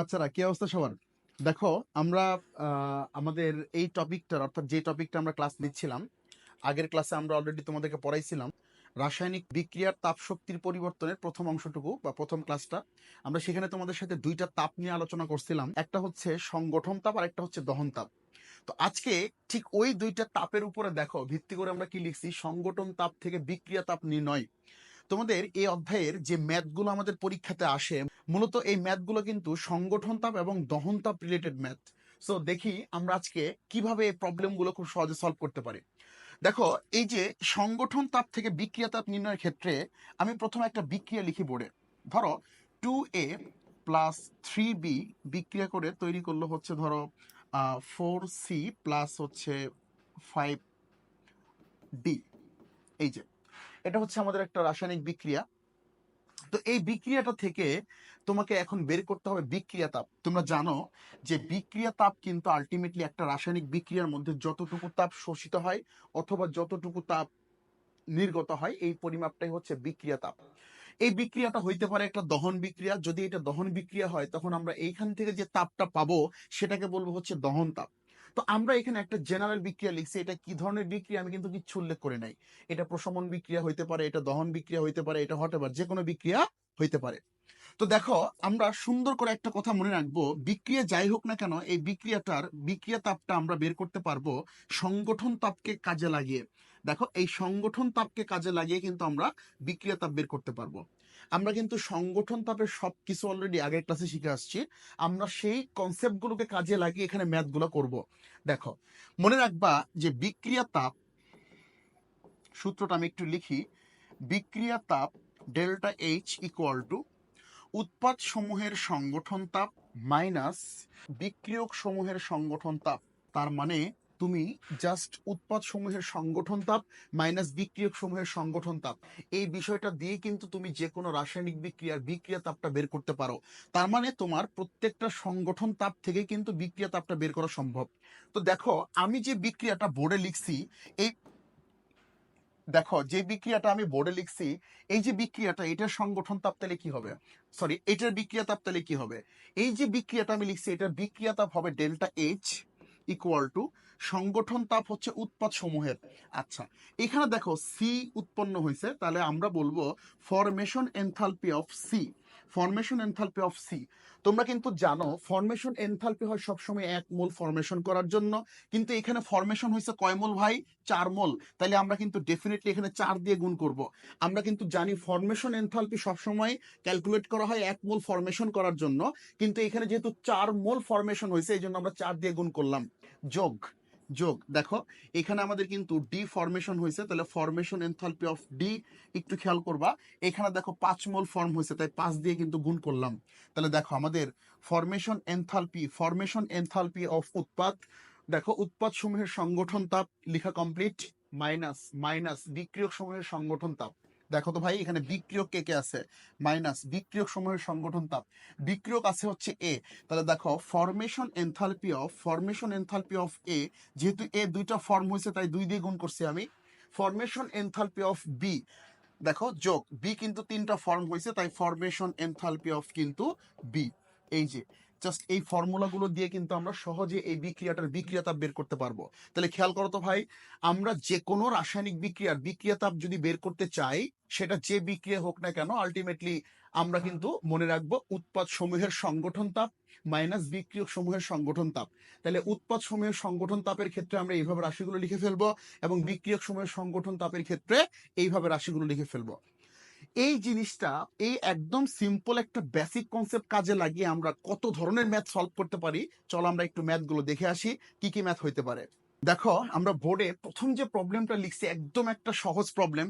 বাচ্চারা, কি অবস্থা সবার? দেখো, আমরা আমাদের এই টপিকটার অর্থাৎ যে টপিকটা আমরা ক্লাস নিচ্ছিলাম, আগের ক্লাসে আমরা অলরেডি তোমাদেরকে পড়াইছিলাম রাসায়নিক বিক্রিয়ার তাপ শক্তির পরিবর্তনের প্রথম অংশটুকু বা প্রথম ক্লাসটা। আমরা সেখানে তোমাদের সাথে দুইটা তাপ নিয়ে আলোচনা করছিলাম, একটা হচ্ছে সংগঠন তাপ আর একটা হচ্ছে দহন তাপ। তো আজকে ঠিক ওই দুইটা তাপের উপরে দেখো ভিত্তি করে আমরা কি লিখছি, সংগঠন তাপ থেকে বিক্রিয়া তাপ নির্ণয়। তোমাদের এই অধ্যায়ের যে ম্যাথগুলো আমাদের পরীক্ষাতে আসে, মূলত এই ম্যাথগুলো কিন্তু সংগঠন তাপ এবং দহন তাপ রিলেটেড ম্যাথ। সো দেখি আমরা আজকে কিভাবে এই প্রবলেমগুলো খুব সহজে সলভ করতে পারি। দেখো, এই যে সংগঠন তাপ থেকে বিক্রিয়া তাপ নির্ণয়ের ক্ষেত্রে আমি প্রথমে একটা বিক্রিয়া লিখি বোর্ডে। ধরো 2A প্লাস 3B বিক্রিয়া করে তৈরি করলো হচ্ছে ধরো 4C প্লাস হচ্ছে 5D। এই যে এটা হচ্ছে আমাদের একটা রাসায়নিক বিক্রিয়া। তো এই বিক্রিয়াটা থেকে তোমাকে এখন বের করতে হবে বিক্রিয়া তাপ। তোমরা জানো যে বিক্রিয়া তাপ কিন্তু আলটিমেটলি একটা রাসায়নিক বিক্রিয়ার মধ্যে যতটুকু তাপ শোষিত হয় অথবা যতটুকু তাপ নির্গত হয়, এই পরিমাপটাই হচ্ছে বিক্রিয়া তাপ। এই বিক্রিয়াটা হইতে পারে একটা দহন বিক্রিয়া। যদি এটা দহন বিক্রিয়া হয় তখন আমরা এইখান থেকে যে তাপটা পাবো সেটাকে বলবো হচ্ছে দহন তাপ। তো আমরা এখানে একটা জেনারেল বিক্রিয়া লিখছি, এটা কি ধরনের বিক্রিয়া আমি কিন্তু কিচ্ছু উল্লেখ করে নাই। এটা প্রশমন বিক্রিয়া হইতে পারে, এটা দহন বিক্রিয়া হইতে পারে, এটা হতে পারে যে কোনো বিক্রিয়া হইতে পারে। তো দেখো, আমরা সুন্দর করে একটা কথা মনে রাখবো, বিক্রিয়া যাই হোক না কেন এই বিক্রিয়াটার বিক্রিয়া তাপটা আমরা বের করতে পারবো সংগঠন তাপকে কাজে লাগিয়ে। দেখো, এই সংগঠন তাপকে কাজে লাগিয়ে কিন্তু আমরা বিক্রিয়া তাপ বের করতে পারবো। আমরা কিন্তু সংগঠন তাপের সবকিছু অলরেডি আগের ক্লাসে শিখে আসছি। আমরা সেই কনসেপ্টগুলোকে কাজে লাগিয়ে এখানে ম্যাথগুলো করব। দেখো, মনে রাখবা যে বিক্রিয়া তাপ সূত্রটা আমি একটু লিখি। বিক্রিয়া তাপ ডেল্টা এইচ ইকুয়াল টু উৎপাদ সমূহের সংগঠন তাপ মাইনাস বিক্রিয়ক সমূহের সংগঠন তাপ। তার মানে তুমি জাস্ট উৎপাদ সমূহের সংগঠন তাপ মাইনাস বিক্রিয়ক সমূহের সংগঠন তাপ, এই বিষয়টা দিয়ে কিন্তু তুমি যে কোনো রাসায়নিক বিক্রিয়ার বিক্রিয়া তাপটা বের করতে পারো। তার মানে তোমার প্রত্যেকটা সংগঠন তাপ থেকে কিন্তু বিক্রিয়া তাপটা বের করা সম্ভব। তো দেখো, আমি যে বিক্রিয়াটা বোর্ডে লিখছি, এই দেখো যে বিক্রিয়াটা আমি বোর্ডে লিখছি, এই যে বিক্রিয়াটা এটার সংগঠন তাপ তাহলে কি হবে, সরি এটার বিক্রিয়া তাপ তাহলে কি হবে, এই যে বিক্রিয়াটা আমি লিখছি এটার বিক্রিয়া তাপ হবে ডেল্টা এইচ ইকুয়াল টু সংগঠন তাপ হচ্ছে উৎপাদ সমূহের। আচ্ছা, এখানে দেখো সি উৎপন্ন হয়েছে, তাহলে আমরা বলবো formation enthalpy of C. Formation enthalpy of C, তোমরা কিন্তু জানো ফরমেশন এনথালপি হয় সবসময় 1 মোল ফরমেশন করার জন্য, কিন্তু এখানে ফরমেশন হয়েছে কয় মোল ভাই, 4 মোল। তাহলে আমরা কিন্তু ডেফিনেটলি এখানে 4 দিয়ে গুণ করব। আমরা কিন্তু জানি ফরমেশন এনথালপি সবসময় ক্যালকুলেট করা হয় 1 মোল ফরমেশন করার জন্য, কিন্তু এখানে যেহেতু 4 মোল ফরমেশন হয়েছে এই জন্য আমরা 4 দিয়ে গুণ করলাম। যোগ যোগ, দেখো এখানে আমাদের কিন্তু ডি ফরমেশন হয়েছে, তাহলে ফরমেশন এনথালপি অফ ডি একটু খেয়াল করবা। এখানে দেখো 5 মোল ফর্ম হয়েছে, তাই 5 দিয়ে কিন্তু গুণ করলাম। তাহলে দেখো আমাদের ফরমেশন এনথালপি অফ উৎপাদ, দেখো উৎপাদ সমূহের সংগঠন তাপ লেখা কমপ্লিট, মাইনাস মাইনাস বিক্রিয়ক সমূহের সংগঠন তাপ। দেখো তো ভাই, এখানে বিক্রিয়ক কে কে আছে, মাইনাস বিক্রিয়ক সমূহের সংগঠন তাপ, বিক্রিয়ক আছে হচ্ছে এ। তাহলে দেখো ফরমেশন এনথালপি অফ এ, যেহেতু এ দুইটা ফর্ম হয়েছে তাই 2 দিয়ে গুণ করছি আমি। ফরমেশন এনথালপি অফ বি, দেখো যোগ বি কিন্তু 3টা ফর্ম হয়েছে তাই ফরমেশন এনথালপি অফ কিন্তু বি। এই যে জাস্ট এই ফর্মুলাগুলো দিয়ে কিন্তু আমরা সহজে এই বিক্রিয়াটার বিক্রিয়া তাপ বের করতে পারবো। তাহলে খেয়াল করো তো ভাই, আমরা যে কোনো রাসায়নিক বিক্রিয়ার বিক্রিয়া তাপ যদি বের করতে চাই, সেটা যে বিক্রিয়া হোক না কেন, আলটিমেটলি আমরা কিন্তু মনে রাখবো উৎপাদ সমূহের সংগঠন তাপ মাইনাস বিক্রিয়ক সমূহের সংগঠন তাপ। তাহলে উৎপাদ সমূহের সংগঠন তাপের ক্ষেত্রে আমরা এইভাবে রাশিগুলো লিখে ফেলবো, এবং বিক্রিয়ক সমূহের সংগঠন তাপের ক্ষেত্রে এইভাবে রাশিগুলো লিখে ফেলবো। এই জিনিসটা, এই একদম সিম্পল একটা বেসিক কনসেপ্ট কাজে লাগিয়ে আমরা কত ধরনের ম্যাথ সলভ করতে পারি। চলো আমরা একটু ম্যাথগুলো দেখে আসি কি কি ম্যাথ হইতে পারে। দেখো, আমরা বোর্ডে প্রথম যে প্রবলেমটা লিখছি একদম একটা সহজ প্রবলেম।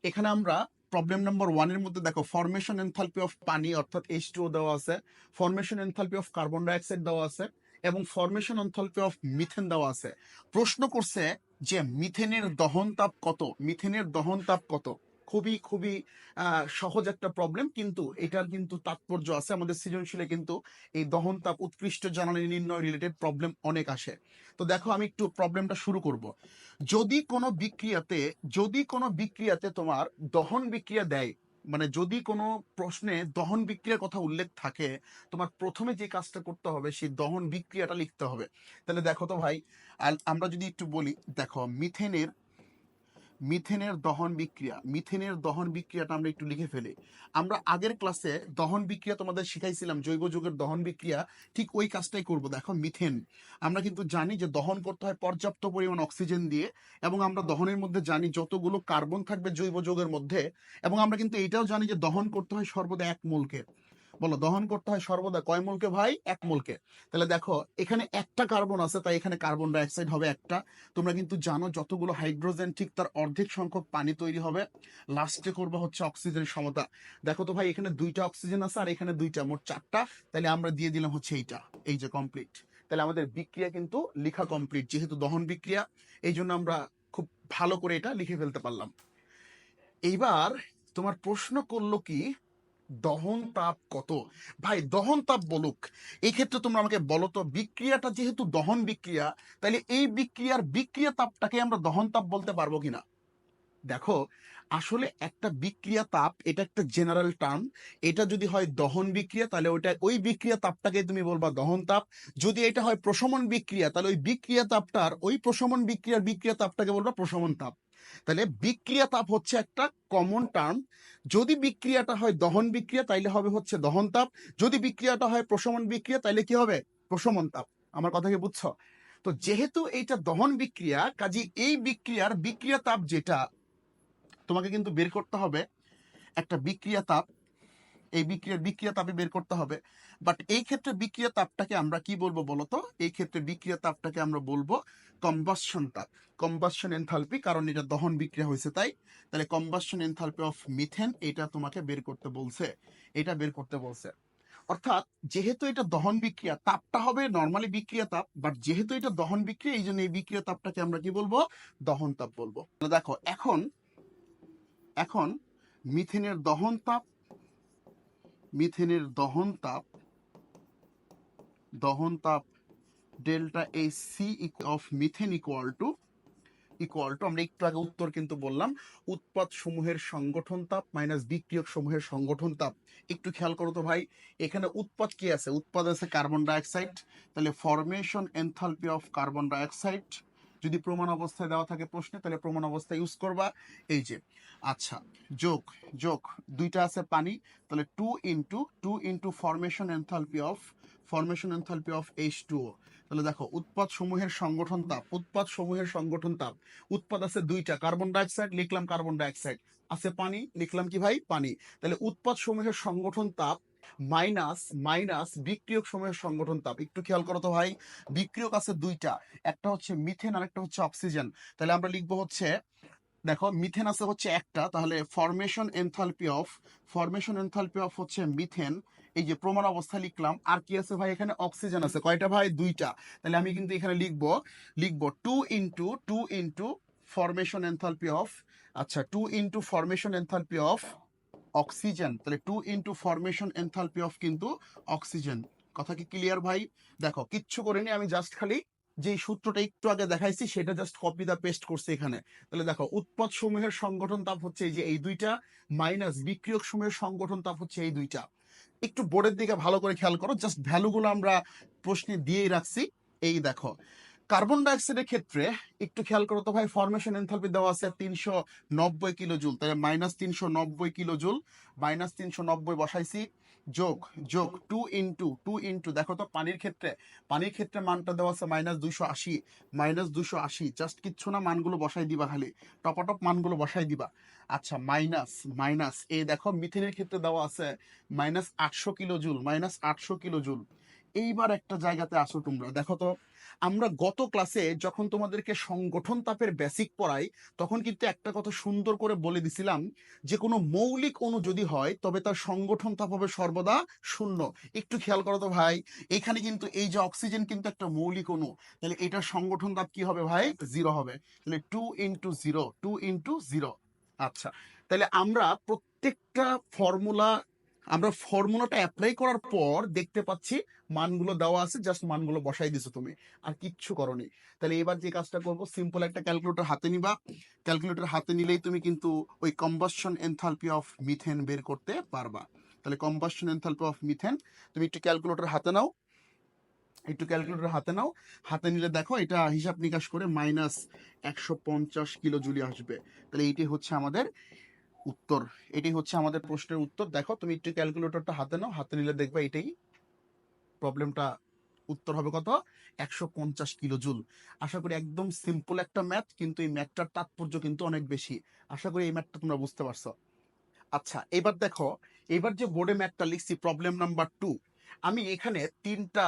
এখানে আমরা প্রবলেম নাম্বার 1 এর মধ্যে দেখো ফরমেশন এনথালপি অফ পানি অর্থাৎ H2O দেওয়া আছে, formation enthalpy of carbon dioxide দেওয়া আছে, এবং ফরমেশন এনথালপি অফ মিথেন দেওয়া আছে। প্রশ্ন করছে যে মিথেনের দহন তাপ কত, মিথেনের দহন তাপ কত। খুবই খুবই সহজ একটা প্রবলেম, কিন্তু এটার কিন্তু তাৎপর্য আছে। আমাদের সৃজনশীলে কিন্তু এই দহন তাপ উৎকৃষ্ট জ্বালানি নির্ণয় রিলেটেড প্রবলেম অনেক আসে। তো দেখো আমি একটু প্রবলেমটা শুরু করব। যদি কোনো বিক্রিয়াতে তোমার দহন বিক্রিয়া দেয়, মানে যদি কোনো প্রশ্নে দহন বিক্রিয়ার কথা উল্লেখ থাকে, তোমার প্রথমে যে কাজটা করতে হবে সেই দহন বিক্রিয়াটা লিখতে হবে। তাহলে দেখো তো ভাই, আমরা যদি একটু বলি, দেখো মিথেনের দহন বিক্রিয়াটা আমরা একটু লিখে ফেলি। আমরা আগের ক্লাসে দহন বিক্রিয়া তোমাদের শিখাইছিলাম, জৈব যৌগের দহন বিক্রিয়া, ঠিক ওই কাজটাই করব। দেখো মিথেন আমরা কিন্তু জানি যে দহন করতে হয় পর্যাপ্ত পরিমাণ অক্সিজেন দিয়ে, এবং আমরা দহনের মধ্যে জানি যতগুলো কার্বন থাকবে জৈব যৌগের মধ্যে, এবং আমরা কিন্তু এটাও জানি যে দহন করতে হয় সর্বদা 1 মোলকে। বলো, দহন করতে হয় সর্বদা কয় মোলকে ভাই? 1 মোলকে। তাহলে দেখো এখানে একটা কার্বন আছে, তাই এখানে কার্বন ডাই অক্সাইড হবে একটা। তোমরা কিন্তু জানো যতগুলো হাইড্রোজেন ঠিক তার অর্ধেক সংখ্যক পানি তৈরি হবে। লাস্টে করবো হচ্ছে অক্সিজেনের সমতা। দেখো তো ভাই, এখানে 2টা অক্সিজেন আছে আর এখানে 2টা, মোট 4টা। তাহলে আমরা দিয়ে দিলাম হচ্ছে এইটা, এই যে কমপ্লিট। তাহলে আমাদের বিক্রিয়া কিন্তু লেখা কমপ্লিট, যেহেতু দহন বিক্রিয়া এই জন্য আমরা খুব ভালো করে এটা লিখে ফেলতে পারলাম। এইবার তোমার প্রশ্ন করলো কি, দহন তাপ কত? ভাই দহন তাপ বলুক, এই ক্ষেত্রে তোমরা আমাকে বলো তো, বিক্রিয়াটা যেহেতু দহন বিক্রিয়া, তাহলে এই বিক্রিয়ার বিক্রিয়া তাপটাকে আমরা দহন তাপ বলতে পারবো কিনা? দেখো, আসলে একটা বিক্রিয়া তাপ এটা একটা জেনারেল টার্ম। এটা যদি হয় দহন বিক্রিয়া, তাহলে ওই বিক্রিয়া তাপটাকে তুমি বলবা দহন তাপ। যদি এটা হয় প্রশমন বিক্রিয়া, তাহলে ওই বিক্রিয়া তাপটার ওই প্রশমন বিক্রিয়ার বিক্রিয়া তাপটাকে বলবা প্রশমন তাপ। তাহলে বিক্রিয়া তাপ হচ্ছে একটা কমন টার্ম। যদি বিক্রিয়াটা হয় দহন বিক্রিয়া, তাইলে হবে হচ্ছে দহন তাপ। যদি বিক্রিয়াটা হয় প্রশমন বিক্রিয়া, তাইলে কি হবে? প্রশমন তাপ। আমার কথা কি বুঝছো? তো যেহেতু এইটা দহন বিক্রিয়া, কাজে এই বিক্রিয়ার বিক্রিয়া তাপ যেটা, তোমাকে কিন্তু বের করতে হবে একটা বিক্রিয়া তাপ। এই বিক্রিয়া তাপে বের করতে হবে। বাট এই ক্ষেত্রে বিক্রিয়া তাপটাকে আমরা কি বলবো বলতো? এই ক্ষেত্রে বিক্রিয়া তাপটাকে আমরা বলবো কম্বাসশন তাপ, কম্বাসশন এনথালপি, কারণ এটা দহন বিক্রিয়া হয়েছে তাই। তাহলে কম্বাসশন এনথালপি অফ মিথেন, এটা তোমাকে বের করতে বলছে, এটা বের করতে বলছে। অর্থাৎ যেহেতু এটা দহন বিক্রিয়া, তাপটা হবে নর্মালি বিক্রিয়া তাপ, বাট যেহেতু এটা দহন বিক্রিয়া, এই জন্য এই বিক্রিয়া তাপটাকে আমরা কি বলবো? দহন তাপ বলবো। দেখো এখন এখন মিথেনের দহন তাপ, দহন তাপ delta H C of methane equal to আমরা একটু আগে উত্তর কিন্তু বললাম, উৎপাদ সমূহের সংগঠন তাপ মাইনাস বিক্রিয়ক সমূহের সংগঠন তাপ। একটু খেয়াল করো তো ভাই, এখানে উৎপাদ কি আছে? উৎপাদ আছে কার্বন ডাইঅক্সাইড। তাহলে formation enthalpy of carbon dioxide, যদি প্রমাণ অবস্থায় দেওয়া থাকে প্রশ্নে, তাহলে প্রমাণ অবস্থায় ইউজ করবা। এই যে, আচ্ছা, যোগ যোগ 2টা আছে পানি, তাহলে 2 into formation enthalpy of H2O। তাহলে দেখো উৎপাদ সমূহের সংগঠন তাপ, উৎপাদ আছে 2টা, কার্বন ডাইঅক্সাইড লিখলাম, কার্বন ডাইঅক্সাইড আছে, পানি লিখলাম কি ভাই? পানি। তাহলে উৎপাদ সমূহের সংগঠন তাপ মাইনাস বিক্রিয়ক সমূহের সংগঠন তাপ। একটু খেয়াল করো তো ভাই, বিক্রিয়ক আছে 2টা, একটা হচ্ছে মিথেন আর একটা হচ্ছে অক্সিজেন। তাহলে আমরা লিখবো হচ্ছে, দেখো মিথেন আছে হচ্ছে একটা, তাহলে ফরমেশন এনথালপি অফ হচ্ছে মিথেন, এই যে প্রমাণ অবস্থা লিখলাম। আর কি আছে ভাই? এখানে অক্সিজেন আছে, কয়টা ভাই? 2টা। তাহলে আমি কিন্তু এখানে লিখবো 2 ইন্টু ফরমেশন এনথালপি অফ, আচ্ছা 2 into formation enthalpy of oxygen. তাহলে 2 ইন্টু ফরমেশন এনথালপি অফ কিন্তু অক্সিজেন। কথা কি ক্লিয়ার ভাই? দেখো কিচ্ছু করিনি, আমি জাস্ট খালি যে সূত্রটা একটু আগে দেখাইছি সেটা জাস্ট কপি দা পেস্ট করছি এখানে। তাহলে দেখো উৎপাদ সমূহের সংগঠন তাপ হচ্ছে এই যে এই 2টা, মাইনাস বিক্রিয়ক সমূহের সংগঠন তাপ হচ্ছে এই 2টা। একটু বোর্ডের দিকে ভালো করে খেয়াল করো, জাস্ট ভ্যালুগুলো আমরা প্রশ্নে দিয়েই রাখছি। এই দেখো কার্বন ডাইঅক্সাইডের ক্ষেত্রে একটু খেয়াল করো তো ভাই, ফরমেশন এনথালপি দেওয়া আছে 390 কিলো জুল, তাহলে -390 কিলো জুল, -390 বসাইছি, যোগ যোগ 2 ইন্টু দেখো তো পানির ক্ষেত্রে মানটা দেওয়া আছে -280, জাস্ট কিচ্ছু না, মানগুলো বসাই দিবা, খালি টপাটপ মানগুলো বসাই দিবা। আচ্ছা, মাইনাস এই দেখো মিথেনের ক্ষেত্রে দেওয়া আছে -800 কিলো জুল। এইবার একটা জায়গাতে আসো তোমরা, দেখো তো আমরা গত ক্লাসে যখন তোমাদেরকে সংগঠন তাপের বেসিক পড়াই, তখন কিন্তু একটা কথা সুন্দর করে বলে দিছিলাম যে কোনো মৌলিক অণু যদি হয় তবে তার সংগঠন তাপ হবে সর্বদা 0। একটু খেয়াল করো তো ভাই, এখানে কিন্তু এই যে অক্সিজেন কিন্তু একটা মৌলিক অণু, তাহলে এটার সংগঠন তাপ কি হবে ভাই? 0 হবে। তাহলে 2 ইন্টু 0। আচ্ছা, তাহলে আমরা প্রত্যেকটা ফর্মুলা আমরা ফর্মুলাটা অ্যাপ্লাই করার পর দেখতে পাচ্ছি মানগুলো দেওয়া আছে, জাস্ট মানগুলো বসাই দিছো তুমি, আর কিচ্ছু করনি। তাহলে এবার যে কাজটা করবো, সিম্পল একটা ক্যালকুলেটর হাতে নিবা। ক্যালকুলেটর হাতে নিলেই তুমি কিন্তু ওই কম্বাসশন এনথালপি অফ মিথেন বের করতে পারবা। তাহলে কম্বাসশন এনথালপি অফ মিথেন, তুমি একটু ক্যালকুলেটর হাতে নাও, একটু ক্যালকুলেটর হাতে নাও। হাতে নিলে দেখো এটা হিসাব নিকাশ করে -150 কিলো জুলি আসবে। তাহলে এইটি হচ্ছে আমাদের উত্তর, এটি হচ্ছে আমাদের প্রশ্নের উত্তর। দেখো তুমি একটু ক্যালকুলেটরটা হাতে নাও, হাতে নিলে দেখবে এটাই প্রবলেমটা উত্তর হবে কত, 150 কিলো জুল। আশা করি একদম সিম্পল একটা ম্যাথ, কিন্তু এই ম্যাথটার তাৎপর্য কিন্তু অনেক বেশি। আশা করি এই ম্যাথটা তোমরা বুঝতে পারছো। আচ্ছা এবার দেখো, এবার যে বোর্ডে ম্যাথটা লিখছি প্রবলেম নাম্বার 2, আমি এখানে তিনটা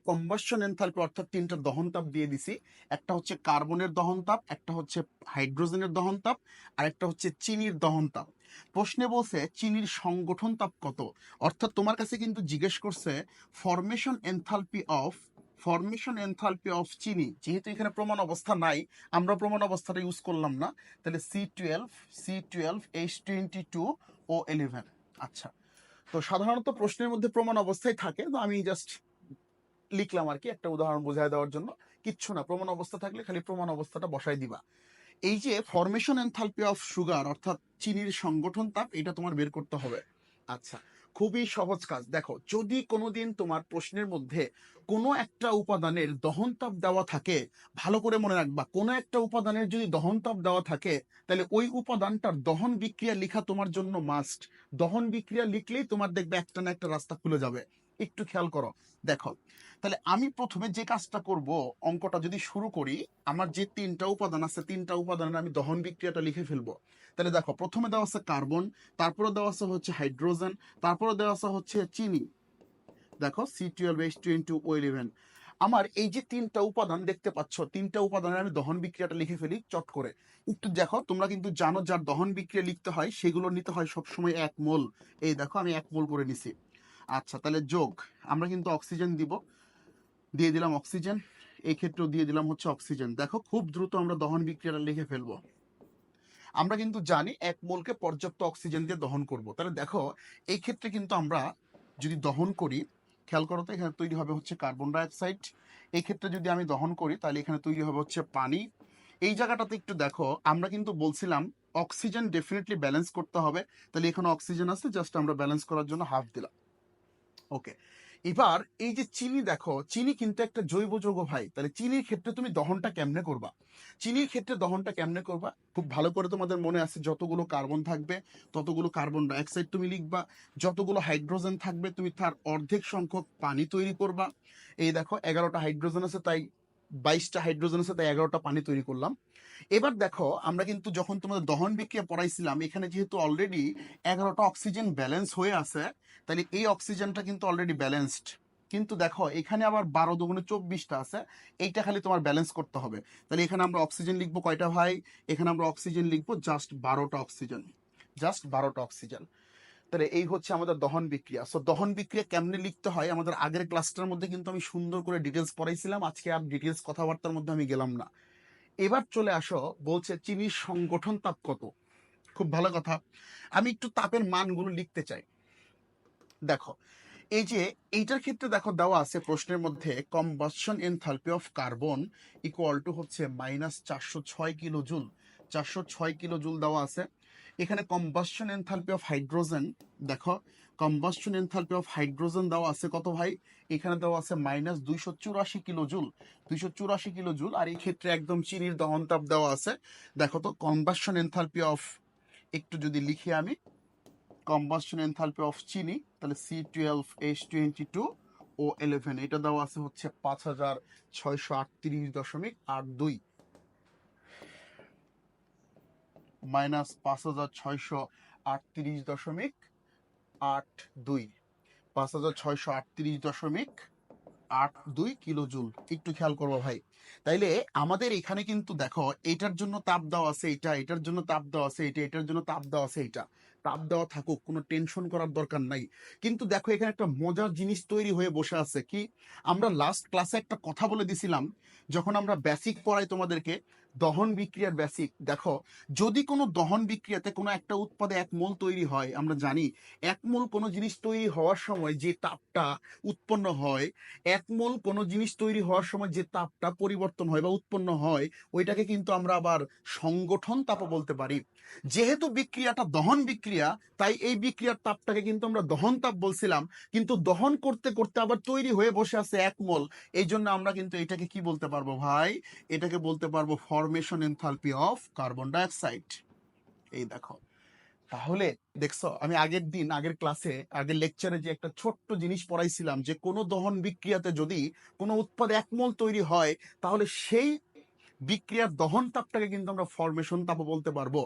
কম্বাসশন এনথালপি অর্থাৎ তিনটা দহনতাপ দিয়ে দিছি। একটা হচ্ছে কার্বনের দহনতাপ, একটা হচ্ছে হাইড্রোজেনের দহনতাপ, আর একটা হচ্ছে চিনির দহনতাপ। প্রশ্নে বলছে চিনির সংগঠন তাপ কত, অর্থাৎ তোমার কাছে কিন্তু জিজ্ঞেস করছে ফরমেশন এনথালপি অফ চিনি। যেহেতু এখানে প্রমাণ অবস্থা নাই, আমরা প্রমাণ অবস্থাটা ইউজ করলাম না, তাহলে C12H22O11। আচ্ছা, তো সাধারণত প্রশ্নের মধ্যে প্রমাণ অবস্থায় থাকে, তো আমি জাস্ট লিখলাম আর কি, একটা উদাহরণ বোঝায় দেওয়ার জন্য। কিচ্ছু না, প্রমাণ অবস্থা থাকলে খালি প্রমাণ অবস্থাটা বসাই দিবা। এই যে ফরমেশন এনথালপি অফ সুগার অর্থাৎ চিনির সংগঠন তাপ, এটা তোমার বের করতে হবে। আচ্ছা, খুবই সহজ কাজ। দেখো, যদি কোনোদিন তোমার প্রশ্নের মধ্যে কোনো একটা উপাদানের দহন তাপ দেওয়া থাকে, ভালো করে মনে রাখবা, কোনো একটা উপাদানের যদি দহন তাপ দেওয়া থাকে, তাহলে ওই উপাদানটার দহন বিক্রিয়া লেখা তোমার জন্য মাস্ট। দহন বিক্রিয়া লিখলেই তোমার দেখবে একটা না একটা রাস্তা খুলে যাবে। একটু খেয়াল করো, দেখো। তাহলে আমি প্রথমে যে কাজটা করব, অঙ্কটা যদি শুরু করি, আমার যে তিনটা উপাদান আছে, তিনটা উপাদানের আমি দহন বিক্রিয়াটা লিখে ফেলবো। তাহলে দেখো, প্রথমে দেওয়া আছে কার্বন, তারপরে দেওয়া আছে হচ্ছে হাইড্রোজেন, তারপরে দেওয়া আছে হচ্ছে চিনি। দেখো C12H22O11। আমার এই যে তিনটা উপাদান দেখতে পাচ্ছ, তিনটা উপাদানের আমি দহন বিক্রিয়াটা লিখে ফেলি চট করে। একটু দেখো, তোমরা কিন্তু জানো যার দহন বিক্রিয়া লিখতে হয় সেগুলো নিতে হয় সবসময় 1 মোল। এই দেখো আমি 1 মোল করে নিছি। আচ্ছা, তাহলে যোগ, আমরা কিন্তু অক্সিজেন দিব, দিয়ে দিলাম অক্সিজেন, এই ক্ষেত্রেও দিয়ে দিলাম হচ্ছে অক্সিজেন। দেখো খুব দ্রুত আমরা দহন বিক্রিয়াটা লিখে ফেলবো। আমরা কিন্তু জানি 1 মোলকে পর্যাপ্ত অক্সিজেন দিয়ে দহন করব। তাহলে দেখো, এই ক্ষেত্রে কিন্তু আমরা যদি দহন করি, খেয়াল করো তো, এখানে তৈরি হবে হচ্ছে কার্বন ডাইঅক্সাইড। এই ক্ষেত্রে যদি আমি দহন করি, তাহলে এখানে তৈরি হবে হচ্ছে পানি। এই জায়গাটাতে একটু দেখো, আমরা কিন্তু বলছিলাম অক্সিজেন ডেফিনেটলি ব্যালেন্স করতে হবে, তাহলে এখানে অক্সিজেন আছে, জাস্ট আমরা ব্যালেন্স করার জন্য হাফ দিলাম। ওকে, এবার এই যে চিনি, দেখো চিনি কিন্তু একটা জৈব যৌগ ভাই। তাহলে চিনির ক্ষেত্রে তুমি দহনটা কেমনে করবা, চিনির ক্ষেত্রে দহনটা কেমনে করবা, খুব ভালো করে তোমাদের মনে আছে, যতগুলো কার্বন থাকবে ততগুলো কার্বন ডাইঅক্সাইড তুমি লিখবা, যতগুলো হাইড্রোজেন থাকবে তুমি তার অর্ধেক সংখ্যক পানি তৈরি করবা। এই দেখো 11টা হাইড্রোজেন আছে, তাই 22টা হাইড্রোজেন আছে, তাই 11টা পানি তৈরি করলাম। এবার দেখো, আমরা কিন্তু যখন তোমাদের দহন বিক্রিয়া পড়াইছিলাম, এখানে যেহেতু অলরেডি 11টা অক্সিজেন ব্যালেন্স হয়ে আছে, তাহলে এই অক্সিজেনটা কিন্তু অলরেডি ব্যালেন্সড। কিন্তু দেখো এখানে আবার 12 দুগুণে 24টা আছে, এইটা খালি তোমার ব্যালেন্স করতে হবে। তাহলে এখানে আমরা অক্সিজেন লিখবো কয়টা ভাই, এখানে আমরা অক্সিজেন লিখবো জাস্ট 12টা অক্সিজেন, জাস্ট 12টা অক্সিজেন। তাহলে এই হচ্ছে আমাদের দহন বিক্রিয়া। সো দহন বিক্রিয়া কেমনে লিখতে হয়, আমাদের আগের ক্লাসটার মধ্যে কিন্তু আমি সুন্দর করে ডিটেলস পড়াইছিলাম, আজকে আর ডিটেলস কথাবার্তার মধ্যে আমি গেলাম না। এবার চলে আসো, বলছে চিনির সংগঠন তাপ কত। খুব ভালো কথা, আমি একটু তাপের মানগুলো লিখতে চাই। দেখো, এই যে এইটার ক্ষেত্রে দেখো দেওয়া আছে প্রশ্নের মধ্যে, combustion enthalpy of carbon equal to হচ্ছে -406 কিলো জুল। 406 কিলো জুল দেওয়া আছে। এখানে কম্বাসশন এনথালপি অফ হাইড্রোজেন, দেখো কম্বাসশন এনথালপি অফ হাইড্রোজেন দেওয়া আছে কত ভাই, এখানে দেওয়া আছে -284 কিলো জুল, 284 কিলো জুল। আর এই ক্ষেত্রে একদম চিনির দহন তাপ দেওয়া আছে। দেখো তো কম্বাসশন এনথালপি অফ, একটু যদি লিখি আমি, কম্বাসশন এনথালপি অফ চিনি, তাহলে C12H22O11, এটা দেওয়া আছে হচ্ছে 5638.82 মাইনাস 5638.82, 5638.82 কিলো জুল। একটু খেয়াল করবো ভাই। তাইলে আমাদের এখানে কিন্তু দেখো, এটার জন্য তাপ দেওয়া আছে এটা, এটার জন্য তাপ দেওয়া আছে এটা, এটার জন্য তাপ দেওয়া আছে এটা। তাপ দেওয়া থাকুক, কোনো টেনশন করার দরকার নাই। কিন্তু দেখো এখানে একটা মজার জিনিস তৈরি হয়ে বসে আছে কি, আমরা লাস্ট ক্লাসে একটা কথা বলে দিছিলাম যখন আমরা বেসিক পড়াই তোমাদেরকে, দহন বিক্রিয়ার বেসিক। দেখো যদি কোনো দহন বিক্রিয়াতে কোনো একটা উৎপাদে 1 মোল তৈরি হয়, আমরা জানি 1 মোল কোনো জিনিস তৈরি হওয়ার সময় যে তাপটা উৎপন্ন হয়, 1 মোল কোনো জিনিস তৈরি হওয়ার সময় যে তাপটা পরিবর্তন হয় বা উৎপন্ন হয়, ওইটাকে কিন্তু আমরা আবার সংগঠন তাপও বলতে পারি। যেহেতু বিক্রিয়াটা দহন বিক্রিয়া, তাই এই বিক্রিয়ার তাপটাকে কিন্তু আমরা দহন তাপ বলছিলাম, কিন্তু দহন করতে করতে আবার তৈরি হয়ে বসে আছে 1 মোল। এই জন্য আমরা কিন্তু এটাকে কি বলতে পারবো ভাই, এটাকে বলতে পারবো formation enthalpy of carbon dioxide. এই দেখো, তাহলে দেখছো আমি আগের ক্লাসে আগের লেকচারে যে একটা ছোট্ট জিনিস পড়াইছিলাম যে কোনো দহন বিক্রিয়াতে যদি কোনো উৎপাদ 1 মোল তৈরি হয়, তাহলে সেই বিক্রিয়ার দহন তাপটাকে কিন্তু আমরা ফরমেশন তাপও বলতে পারবো।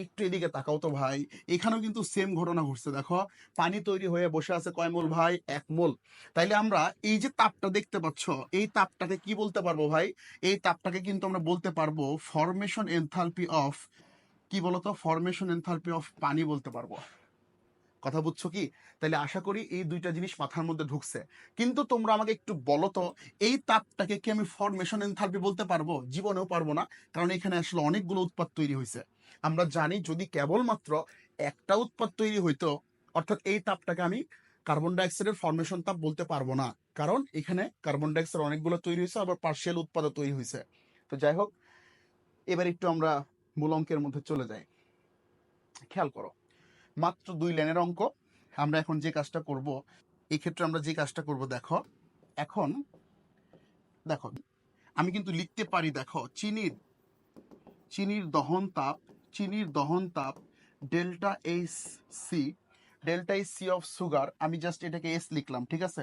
একটু এদিকে তাকাও তো ভাই, এখানেও কিন্তু সেম ঘটনা ঘটছে। দেখো পানি তৈরি হয়ে বসে আছে কয় মোল ভাই, 1 মোল। তাইলে আমরা এই যে তাপটা দেখতে পাচ্ছ, এই তাপটাকে কি বলতে পারবো ভাই, এই তাপটাকে কিন্তু আমরা বলতে পারবো ফরমেশন এনথালপি অফ, কি বলতো, ফরমেশন এনথালপি অফ পানি বলতে পারবো। কথা বুঝছো কি? তাহলে আশা করি এই দুইটা জিনিস মাথার মধ্যে ঢুকছে। কিন্তু তোমরা আমাকে একটু বলো তো, এই তাপটাকে কি আমি ফরমেশন এনথালপি বলতে পারবো? জীবনেও পারবো না, কারণ এখানে আসলে অনেকগুলো উৎপাদ তৈরি হয়েছে। আমরা জানি যদি কেবলমাত্র একটা উৎপাদ তৈরি হইতো, অর্থাৎ এই তাপটাকে আমি কার্বন ডাইঅক্সাইডের ফরমেশন তাপ বলতে পারবো না, কারণ এখানে কার্বন ডাইঅক্সাইড অনেকগুলো তৈরি হয়েছে, আবার পার্শিয়াল উৎপাদও তৈরি হয়েছে। তো যাই হোক, এবার একটু আমরা মূল অঙ্কের মধ্যে চলে যাই। খেয়াল করো, মাত্র 2 লাইনের অঙ্ক। আমরা এখন যে কাজটা করব, এই ক্ষেত্রে আমরা যে কাজটা করব, দেখো এখন দেখো আমি কিন্তু লিখতে পারি, দেখো চিনির দহন তাপ, চিনির দহন তাপ delta H C, delta H C of sugar, আমি জাস্ট এটাকে এস লিখলাম, ঠিক আছে?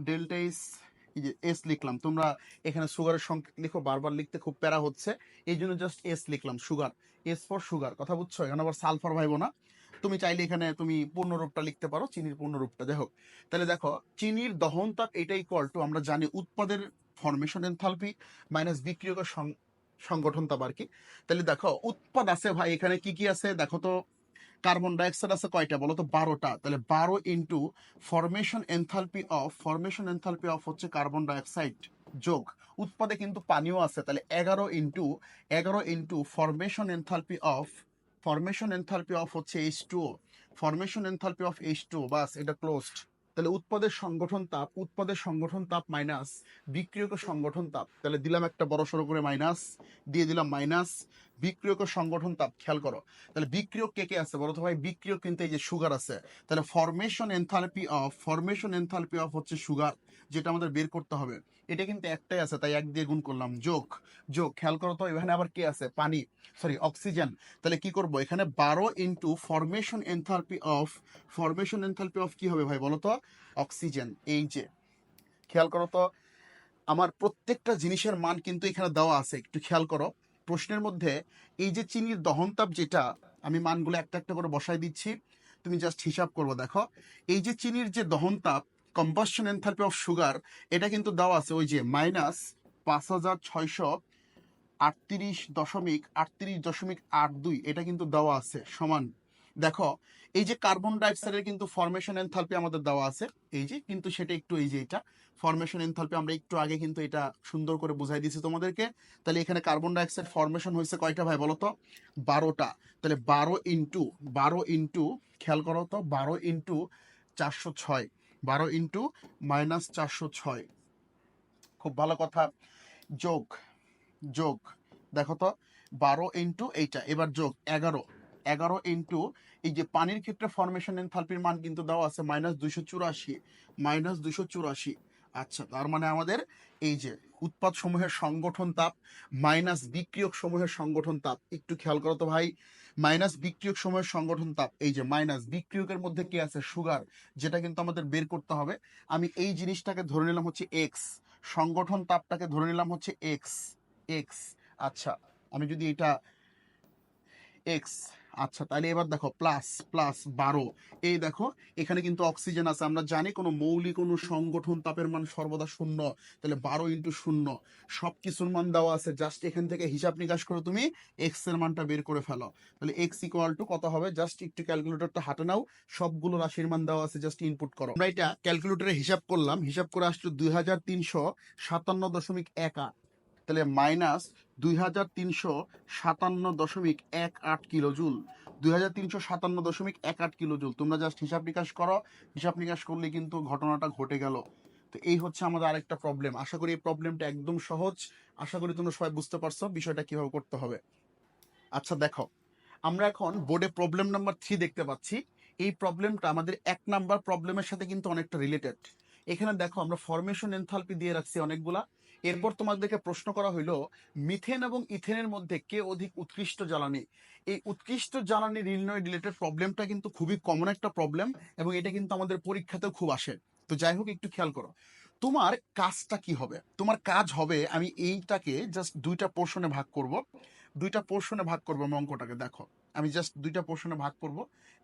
ডেল্টা এইচ এস লিখলাম। তোমরা এখানে সুগারের সংকেত লিখো, বারবার লিখতে খুব প্যারা হচ্ছে, এই জন্য জাস্ট এস লিখলাম, সুগার, এস ফর সুগার। কথা বুঝছো? এখানে আবার সালফার ভাইবো না। তুমি চাইলে এখানে তুমি পূর্ণরূপটা লিখতে পারো, চিনির পূর্ণরূপটা। যাই হোক, তাহলে দেখো চিনির দহন তাপ এটা ইকুয়াল টু, আমরা জানি উৎপাদের ফরমেশন এনথালপি মাইনাস বিক্রিয়কের সংগঠন তাপ আর কি। তাহলে দেখো উৎপাদ আছে ভাই, এখানে কি কি আছে দেখো তো, কার্বন ডাইঅক্সাইড আছে কয়টা বলো তো, 12টা। তাহলে 12 ইন্টু ফরমেশন এনথালপি অফ হচ্ছে কার্বন ডাইঅক্সাইড, যোগ উৎপাদে কিন্তু পানিও আছে, তাহলে 11 ইন্টু ফরমেশন এনথালপি অফ হচ্ছে H2O, formation enthalpy of H2O, বাস এটা ক্লোজড। তাহলে উৎপাদের সংগঠন তাপ মাইনাস বিক্রিয়কের সংগঠন তাপ, তাহলে দিলাম একটা বড় সড়ো করে মাইনাস, দিয়ে দিলাম মাইনাস বিক্রিয়কের সংগঠন তাপ। খেয়াল করো, তাহলে বিক্রিয়ক কে কে আছে বলো তো ভাই, বিক্রিয়ক কিন্তু এই যে সুগার আছে। তাহলে ফরমেশন এনথালপি অফ হচ্ছে সুগার, যেটা আমাদের বের করতে হবে। এটা কিন্তু একটাই আছে, তাই 1 দিয়ে গুণ করলাম, যোগ যোগ। খেয়াল করো তো এখানে আবার কে আছে, পানি, সরি অক্সিজেন। তাহলে কি করব, এখানে 12 ইন্টু ফরমেশন এনথালপি অফ কি হবে ভাই বলো তো, অক্সিজেন। এই যে খেয়াল করো তো, আমার প্রত্যেকটা জিনিসের মান কিন্তু এখানে দেওয়া আছে, একটু খেয়াল করো। প্রশ্নের মধ্যে এই যে চিনির দহন তাপ, যেটা আমি মানগুলো একটা একটা করে বসাই দিচ্ছি, তুমি জাস্ট হিসাব করবো। দেখো এই যে চিনির যে দহন তাপ, কম্বাসশন এনথালপি অফ সুগার, এটা কিন্তু দেওয়া আছে ওই যে মাইনাস 5638.82, এটা কিন্তু দেওয়া আছে সমান। দেখো এই যে কার্বন ডাইঅক্সাইডের কিন্তু ফরমেশন এনথালপি আমাদের দেওয়া আছে, এই যে, কিন্তু সেটা একটু, এই যে এটা ফরমেশন এনথালপি আমরা একটু আগে কিন্তু এটা সুন্দর করে বুঝাই দিয়েছি তোমাদেরকে। তাহলে এখানে কার্বন ডাইঅক্সাইড ফরমেশন হয়েছে কয়টা ভাই বলো তো, 12টা। তাহলে 12 ইন্টু খেয়াল করো তো, 12 ইন্টু 406, 12 ইন্টু মাইনাস 406, খুব ভালো কথা, যোগ যোগ। দেখো তো 12 ইন্টু এইটা, এবার যোগ 11 ইন্টু এই যে পানির ক্ষেত্রে ফরমেশন এনথালপির মান কিন্তু দেওয়া আছে -284। আচ্ছা, তার মানে আমাদের এই যে উৎপাদ সমূহের সংগঠন তাপ মাইনাস বিক্রিয়ক সমূহের সংগঠন তাপ, একটু খেয়াল করো তো ভাই, মাইনাস বিক্রিয়ক সমূহের সংগঠন তাপ, এই যে মাইনাস বিক্রিয়কের মধ্যে কি আছে, সুগার, যেটা কিন্তু আমাদের বের করতে হবে। আমি এই জিনিসটাকে ধরে নিলাম হচ্ছে এক্স, সংগঠন তাপটাকে ধরে নিলাম হচ্ছে এক্স। আচ্ছা, আমি যদি এটা এক্স আচ্ছা, তাহলে এবার দেখো প্লাস প্লাস 12, এই দেখো এখানে কিন্তু অক্সিজেন আছে। আমরা জানি কোনো মৌলিক অণু সংগঠন তাপের মান সর্বদা শূন্য, তাহলে 12 × 0 সব কিছুর মান দেওয়া আছে। জাস্ট এখান থেকে হিসাব নিকাশ করে তুমি এক্স এর মানটা বের করে ফেলো। তাহলে এক্স ইকুয়াল টু কত হবে, জাস্ট একটু ক্যালকুলেটরটা হাতে নাও, সবগুলো রাশির মান দেওয়া আছে, জাস্ট ইনপুট করো। আমরা এটা ক্যালকুলেটরে হিসাব করলাম, হিসাব করে আসলো 2357.18। তাহলে minus 2357.18 kilo joule, 2357.18 kilo joule. তোমরা জাস্ট হিসাব নিকাশ করো, হিসাব নিকাশ করলে কিন্তু ঘটনাটা ঘটে গেল। তো এই হচ্ছে আমাদের আরেকটা প্রবলেম। আশা করি এই প্রবলেমটা একদম সহজ। আশা করি তোমরা সবাই বুঝতে পারছো বিষয়টা কিভাবে করতে হবে। আচ্ছা দেখো, আমরা এখন বোর্ডে প্রবলেম নাম্বার 3 দেখতে পাচ্ছি। এই প্রবলেমটা আমাদের 1 নাম্বার প্রবলেমের সাথে কিন্তু অনেকটা রিলেটেড। এখানে দেখো আমরা ফরমেশন এনথালপি দিয়ে রাখছি অনেকগুলা। এরপর তোমাদেরকে প্রশ্ন করা হইলো মিথেন এবং ইথেনের মধ্যে কে অধিক উৎকৃষ্ট জ্বালানি। এই উৎকৃষ্ট জ্বালানি নির্ণয় রিলেটেড প্রবলেমটা কিন্তু খুবই কমন একটা প্রবলেম, এবং এটা কিন্তু আমাদের পরীক্ষাতেও খুব আসে। তো যাই হোক, একটু খেয়াল করো তোমার কাজটা কি হবে। তোমার কাজ হবে, আমি এইটাকে জাস্ট দুইটা পোর্শনে ভাগ করব, দুইটা পোর্শনে ভাগ করবো আমি অঙ্কটাকে। দেখো আমি জাস্ট দুইটা পোর্শনে ভাগ করব,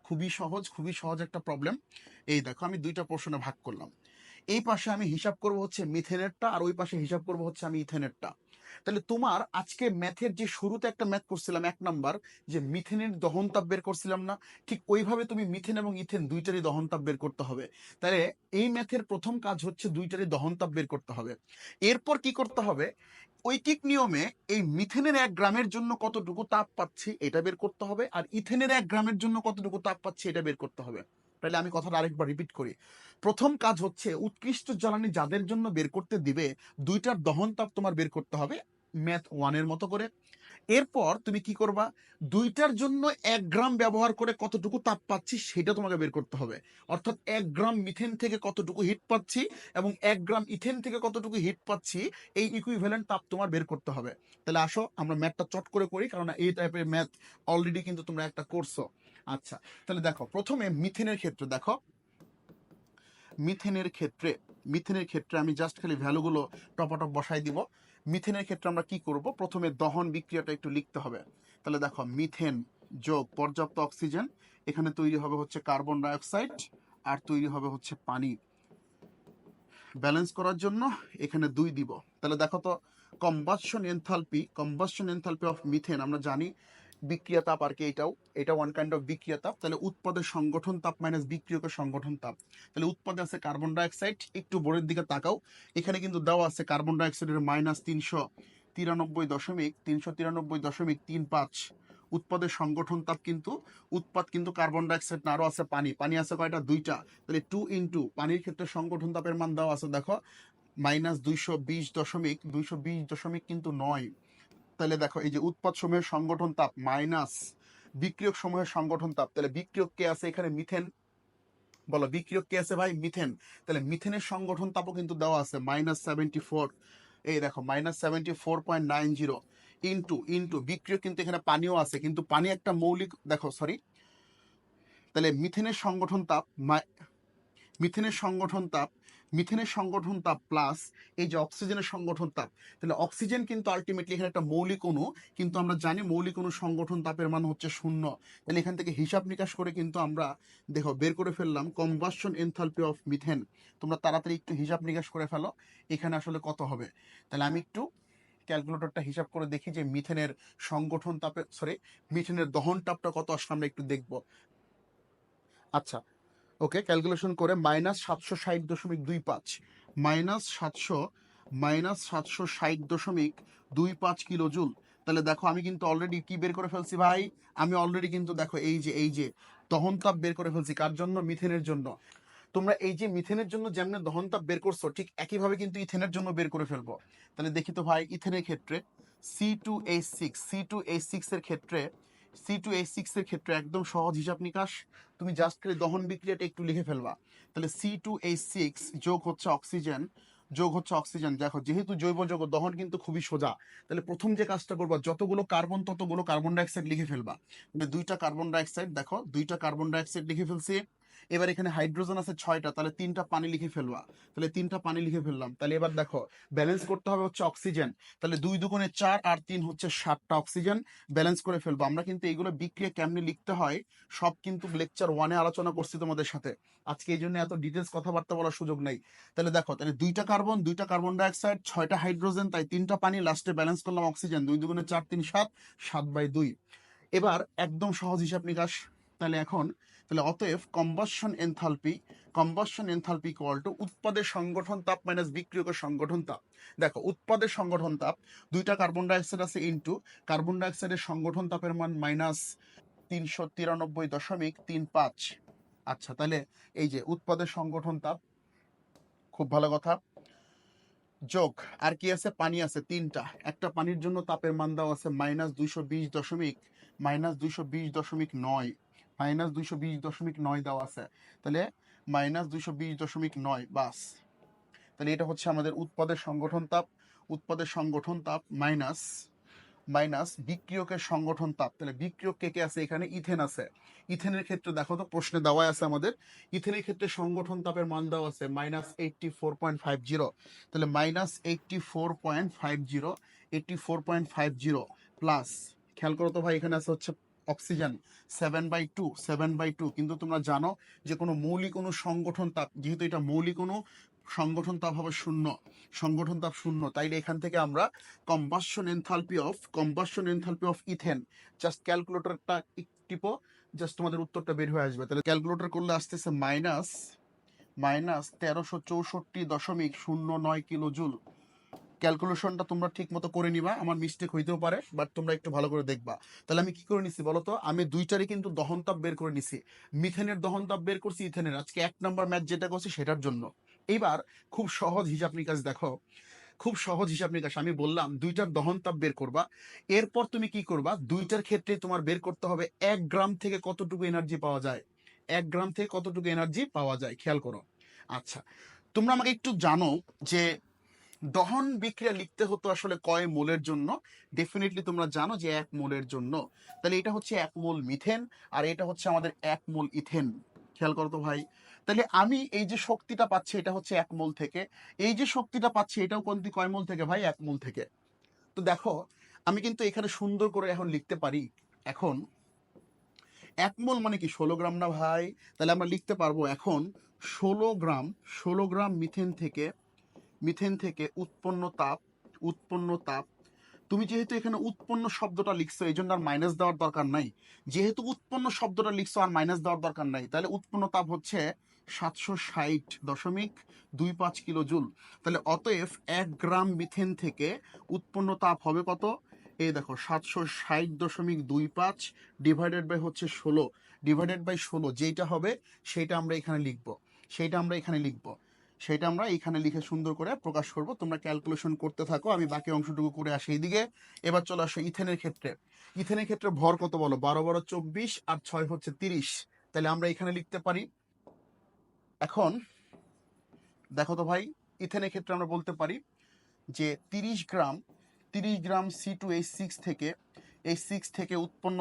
খুবই সহজ, খুবই সহজ একটা প্রবলেম। এই দেখো আমি দুইটা পোর্শনে ভাগ করলাম। এই পাশে আমি হিসাব করব হচ্ছে মিথেনেরটা, আর ওই পাশে হিসাব করব হচ্ছে আমি ইথেনেরটা। তাহলে তোমার আজকে ম্যাথের যে শুরুতে একটা ম্যাথ করছিলাম 1 নাম্বার, যে মিথেনের দহন তাপ বের করছিলাম না, ঠিক ওইভাবে তুমি মিথেন এবং ইথেন দুইটারই দহন তাপ বের করতে হবে। তাহলে এই ম্যাথের প্রথম কাজ হচ্ছে দুইটারই দহন তাপ বের করতে হবে। এরপর কি করতে হবে, ঐকিক নিয়মে এই মিথেনের 1 গ্রামের জন্য কতটুকু তাপ পাচ্ছি এটা বের করতে হবে, আর ইথেনের 1 গ্রামের জন্য কতটুকু তাপ পাচ্ছি এটা বের করতে হবে। তাহলে আমি কথাটা আরেকবার রিপিট করি। প্রথম কাজ হচ্ছে উৎকৃষ্ট জ্বালানি যাদের জন্য বের করতে দিবে, দুইটার দহন তাপ তোমার বের করতে হবে ম্যাথ 1-এর মতো করে। এরপর তুমি কি করবা, দুইটার জন্য 1 গ্রাম ব্যবহার করে কতটুকু তাপ পাচ্ছি সেটা তোমাকে বের করতে হবে। অর্থাৎ 1 গ্রাম মিথেন থেকে কতটুকু হিট পাচ্ছি এবং 1 গ্রাম ইথেন থেকে কতটুকু হিট পাচ্ছি, এই ইকুইভ্যালেন্ট তাপ তোমার বের করতে হবে। তাহলে আসো আমরা ম্যাথটা চট করে করি, কারণ এই টাইপের ম্যাথ অলরেডি কিন্তু তোমরা একটা করছো। আচ্ছা, তাহলে দেখো প্রথমে মিথেনের ক্ষেত্রে দেখো, মিথেনের ক্ষেত্রে আমি জাস্ট খালি ভ্যালুগুলো টপাটপ বসাই দিব। মিথেনের ক্ষেত্রে আমরা কি করব, প্রথমে দহন বিক্রিয়াটা একটু লিখতে হবে। তাহলে দেখো মিথেন যোগ পর্যাপ্ত অক্সিজেন, এখানে তৈরি হবে হচ্ছে কার্বন ডাইঅক্সাইড, আর তৈরি হবে হচ্ছে পানি। ব্যালেন্স করার জন্য এখানে 2 দিব। তাহলে দেখো তো কম্বাসশন এনথালপি অফ মিথেন আমরা জানি বিক্রিয়া তাপ, আর কি এটা ওয়ান কাইন্ড অফ বিক্রিয়া তাপ। তাহলে উৎপাদের সংগঠন তাপ মাইনাস বিক্রিয়কের সংগঠন তাপ। তাহলে উৎপাদে আছে কার্বন ডাইঅক্সাইড, একটু বোর্ডের দিকে তাকাও, এখানে কিন্তু দেওয়া আছে কার্বন ডাইঅক্সাইডের -393.35। উৎপাদের সংগঠন তাপ কিন্তু, উৎপাদ কিন্তু কার্বন ডাইঅক্সাইড না, আরো আছে পানি। পানি আছে কয়টা, 2টা। তাহলে 2 ইন্টু পানির ক্ষেত্রে সংগঠন তাপের মান দেওয়া আছে দেখো -220 দশমিক কিন্তু 9। তাহলে দেখো এই যে উৎপাদ সমূহের সংগঠন তাপ মাইনাস বিক্রিয়ক সমূহের সংগঠন তাপ, তাহলে বিক্রিয়ক কে আছে এখানে, মিথেন। বলো বিক্রিয়ক কে আছে ভাই, মিথেন। তাহলে মিথেনের সংগঠন তাপও কিন্তু দেওয়া আছে -74। এই দেখো -74.90 ইন্টু ইন্টু বিক্রিয়ক কিন্তু এখানে পানিও আছে, কিন্তু পানি একটা মৌলিক, দেখো সরি, তাহলে মিথেনের সংগঠন তাপ মিথেনের সংগঠন তাপ প্লাস এই যে অক্সিজেনের সংগঠন তাপ। তাহলে অক্সিজেন কিন্তু আলটিমেটলি এখানে একটা মৌলিক অণু, কিন্তু আমরা জানি মৌলিক অণু সংগঠন তাপের মান হচ্ছে 0। তাহলে এখান থেকে হিসাব নিকাশ করে কিন্তু আমরা দেখো বের করে ফেললাম কম্বাসশন এনথালপি অফ মিথেন। তোমরা তাড়াতাড়ি একটু হিসাব নিকাশ করে ফেলো এখানে আসলে কত হবে। তাহলে আমি একটু ক্যালকুলেটরটা হিসাব করে দেখি যে মিথেনের সংগঠন তাপের, সরি, মিথেনের দহন তাপটা কত আসলে আমরা একটু দেখব। আচ্ছা, ওকে, ক্যালকুলেশন করে -760.25, -760.25 কিলো জুল। তাহলে দেখো আমি কিন্তু অলরেডি কি বের করে ফেলছি ভাই, আমি অলরেডি কিন্তু দেখো এই যে দহন তাপ বের করে ফেলছি। কার জন্য, মিথেনের জন্য। তোমরা এই যে মিথেনের জন্য যেমন দহন তাপ বের করছো, ঠিক একইভাবে কিন্তু ইথেনের জন্য বের করে ফেলবো। তাহলে দেখি তো ভাই, ইথেনের ক্ষেত্রে C2H6 এর ক্ষেত্রে, C2H6 এর ক্ষেত্রে একদম সহজ হিসাব নিকাশ, তুমি জাস্ট খালি দহন বিক্রিয়াটা একটু লিখে ফেলবা। তাহলে C2H6 যোগ হচ্ছে অক্সিজেন। দেখো যেহেতু জৈব যৌগ, দহন কিন্তু খুবই সোজা। তাহলে প্রথম যে কাজটা করবা, যতগুলো কার্বন ততগুলো কার্বন ডাইঅক্সাইড লিখে ফেলবা। মানে 2টা কার্বন ডাইঅক্সাইড, দেখো 2টা কার্বন ডাইঅক্সাইড লিখে ফেলছি। এবার এখানে হাইড্রোজেন আছে 6টা, তাহলে 3টা পানি লিখে ফেলবা, তাহলে 3টা পানি লিখে ফেললাম। তাহলে এবার দেখো ব্যালেন্স করতে হবে হচ্ছে অক্সিজেন, তাহলে 2 দুগুণে 4 আর 3 হচ্ছে 7টা অক্সিজেন, ব্যালেন্স করে ফেলবো। আমরা কিন্তু এইগুলো বিক্রিয়া কেমনে লিখতে হয় সব কিন্তু লেকচার 1-এ আলোচনা করছি তোমাদের সাথে, আজকে এই জন্য এত ডিটেলস কথাবার্তা বলার সুযোগ নাই। তাহলে দেখো, তাহলে 2টা কার্বন, 2টা কার্বন ডাইঅক্সাইড, 6টা হাইড্রোজেন, তাই 3টা পানি, লাস্টে ব্যালেন্স করলাম অক্সিজেন, 2 দুগুণে 4 3 7, 7/2। এবার একদম সহজ হিসাব নিকাশ। তাহলে এখন তাহলে অতএব কম্বাসন এনথালপি ইকুয়াল টু উৎপাদের সংগঠন তাপ মাইনাস বিক্রিয়কের সংগঠন তাপ। দেখো উৎপাদের সংগঠন তাপ, 2টা কার্বন ডাইঅক্সাইড আছে ইনটু কার্বন ডাইঅক্সাইডের সংগঠন তাপের মান -393.35। আচ্ছা, তাহলে এই যে উৎপাদের সংগঠন তাপ, খুব ভালো কথা, যোগ আর কি আছে, পানি আছে 3টা, একটা পানির জন্য তাপের মান দেওয়া আছে -220.9 -220.9 দেওয়া আছে, তাহলে -220.9 বাস। তাহলে এটা হচ্ছে আমাদের উৎপাদের সংগঠন তাপ মাইনাস বিক্রিয়কের সংগঠন তাপ। তাহলে বিক্রিয়ক কে কে আছে, এখানে ইথেন আছে। ইথেনের ক্ষেত্রে দেখো তো প্রশ্নে দেওয়া আছে আমাদের, ইথেনের ক্ষেত্রে সংগঠন তাপের মান দেওয়া আছে -84.50, তাহলে -84.50 প্লাস, খেয়াল করো তো ভাই, এখানে আছে হচ্ছে অক্সিজেন 7/2, কিন্তু তোমরা জানো যে কোনো মৌলিক অণু সংগঠন তাপ, যেহেতু এটা মৌলিক অণু, সংগঠন তাপ হবে 0, সংগঠন তাপ 0, তাইলে এখান থেকে আমরা combustion enthalpy of ethane, just ক্যালকুলেটরটা টিপো, জাস্ট তোমাদের উত্তরটা বের হয়ে আসবে। তাহলে ক্যালকুলেটর করলে আসতেছে -1364.09 কিলো জুল। ক্যালকুলেশনটা তোমরা ঠিক মতো করে নিবা, আমার মিস্টেক হইতেও পারে, বাট তোমরা একটু ভালো করে দেখবা। তাহলে আমি কি করে নিছি বলতো, আমি দুইটারই কিন্তু দহন তাপ বের করে নিছি, মিথেনের দহন তাপ বের করছি, ইথেনের, আজকে 1 নম্বর ম্যাচ যেটা করছি সেটার জন্য। এইবার খুব সহজ হিসাব নিকাশ দেখো, খুব সহজ হিসাব নিকাশ, আমি বললাম দুইটার দহন তাপ বের করবা, এরপর তুমি কি করবা, দুইটার ক্ষেত্রে তোমার বের করতে হবে 1 গ্রাম থেকে কতটুকু এনার্জি পাওয়া যায়, 1 গ্রাম থেকে কতটুকু এনার্জি পাওয়া যায়, খেয়াল করো। আচ্ছা, তোমরা আমাকে একটু জানো যে দহন বিক্রিয়া লিখতে হতো আসলে কয় মোলের জন্য, ডেফিনেটলি তোমরা জানো যে 1 মোলের জন্য। তাহলে এটা হচ্ছে 1 মোল মিথেন, আর এটা হচ্ছে আমাদের 1 মোল ইথেন, খেয়াল করো তো ভাই। তাহলে আমি এই যে শক্তিটা পাচ্ছি এটা হচ্ছে 1 মোল থেকে, এই যে শক্তিটা পাচ্ছি এটাও কয় মোল থেকে ভাই, 1 মোল থেকে। তো দেখো আমি কিন্তু এখানে সুন্দর করে এখন লিখতে পারি, এখন 1 মোল মানে কি 16 গ্রাম না ভাই, তাহলে আমরা লিখতে পারবো এখন 16 গ্রাম মিথেন থেকে উৎপন্ন তাপ। তুমি যেহেতু এখানে উৎপন্ন শব্দটা লিখছো এই জন্য আর মাইনাস দেওয়ার দরকার নাই, যেহেতু উৎপন্ন শব্দটা লিখছো আর মাইনাস দেওয়ার দরকার নাই, তাহলে উৎপন্ন তাপ হচ্ছে 760.25 কিলো জুল। তাহলে অতএব 1 গ্রাম মিথেন থেকে উৎপন্ন তাপ হবে কত, এই দেখো 760.25 ডিভাইডেড বাই হচ্ছে 16, যেটা হবে সেইটা আমরা এখানে লিখবো, সেটা আমরা এখানে লিখে সুন্দর করে প্রকাশ করব। তোমরা ক্যালকুলেশন করতে থাকো, আমি বাকি অংশটুকু করে আসি এইদিকে। এবার চলে আসো ইথেনের ক্ষেত্রে ভর কত বলো, 12 24 আর 6 হচ্ছে 30, তাহলে আমরা এখানে লিখতে পারি, এখন দেখো তো ভাই, ইথেনের ক্ষেত্রে আমরা বলতে পারি যে 30 গ্রাম C2H6 থেকে উৎপন্ন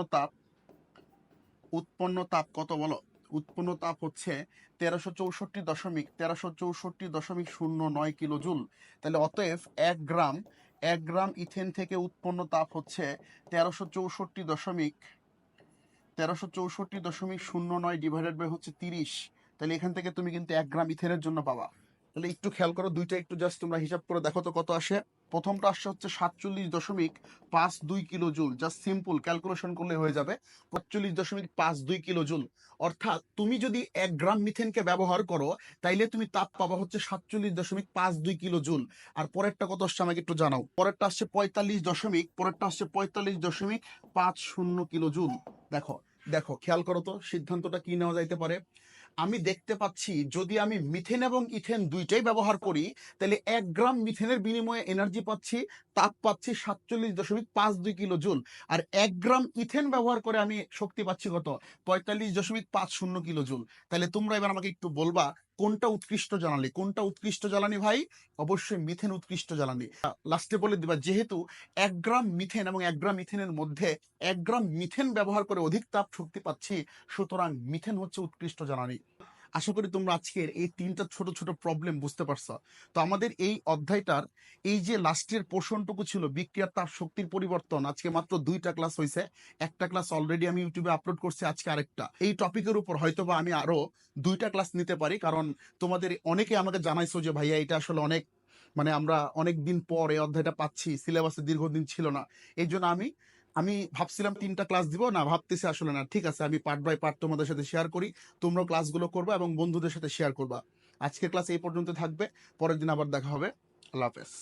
তাপ কত বলো, উৎপন্ন তাপ হচ্ছে 1364.09 কিলো জুল। তাহলে অতএব 1 গ্রাম ইথেন থেকে উৎপন্ন তাপ হচ্ছে 1364.09 ডিভাইডেড বাই হচ্ছে 30, তাহলে এখান থেকে তুমি কিন্তু 1 গ্রাম ইথেনের জন্য পাবা। তাহলে একটু খেয়াল করো, দুইটা একটু জাস্ট তোমরা হিসাব করে দেখো তো কত আসে। প্রথমটা আসছে হচ্ছে 47.52 kilo joule, just simple calculation করলে হয়ে যাবে 47.52 কিলো জুল। অর্থাৎ তুমি যদি 1 গ্রাম মিথেনকে ব্যবহার করো তাইলে তুমি তাপ পাবা হচ্ছে 47.52 কিলো জুল। আর পরেরটা কত আসছে আমাকে একটু জানাও, পরেরটা আসছে 45.50 কিলো জুল। দেখো দেখো খেয়াল করো তো সিদ্ধান্তটা কি নেওয়া যাইতে পারে। আমি দেখতে পাচ্ছি যদি আমি মিথেন এবং ইথেন দুইটাই ব্যবহার করি তাহলে 1 গ্রাম মিথেনের বিনিময়ে এনার্জি পাচ্ছি, তাপ পাচ্ছি 47.52 কিলো জুল, আর 1 গ্রাম ইথেন ব্যবহার করে আমি শক্তি পাচ্ছি কত, 45.50 কিলো জুল। তাহলে তোমরা এবার আমাকে একটু বলবা কোনটা উৎকৃষ্ট জ্বালানি? কোনটা উৎকৃষ্ট জ্বালানি ভাই? অবশ্যই মিথেন উৎকৃষ্ট জ্বালানি। লাস্টে বলে দিবা, যেহেতু 1 গ্রাম মিথেন এবং 1 গ্রাম ইথেনের মধ্যে 1 গ্রাম মিথেন ব্যবহার করে অধিক তাপ শক্তি পাচ্ছি, সুতরাং মিথেন হচ্ছে উৎকৃষ্ট জ্বালানি। আশা করি তোমরা আজকের এই 3টা ছোট ছোট প্রবলেম বুঝতে পারছো। তো আমাদের এই অধ্যায়টার এই যে লাস্টের পোর্শনটুকু ছিল বিক্রিয়ার তাপ শক্তির পরিবর্তন, আজকে মাত্র 2টা ক্লাস হয়েছে। একটা ক্লাস অলরেডি আমি ইউটিউবে আপলোড করছি, আজকে আরেকটা। এই টপিকের উপর হয়তোবা আমি আরো 2টা ক্লাস নিতে পারি, কারণ তোমাদের অনেকে আমাকে জানাইছো যে ভাইয়া এটা আসলে অনেক, মানে আমরা অনেক দিন পর এই অধ্যায়টা পাচ্ছি, সিলেবাসে দীর্ঘদিন ছিল না। এই জন্য আমি আমি ভাবছিলাম 3টা ক্লাস দিব, না ভাবতেছি আসলে না, ঠিক আছে আমি পার্ট বাই পার্ট তোমাদের সাথে শেয়ার করি। তোমরাও ক্লাসগুলো করবা এবং বন্ধুদের সাথে শেয়ার করবা। আজকের ক্লাস এই পর্যন্ত থাকবে, পরের দিন আবার দেখা হবে। আল্লাহ হাফেজ।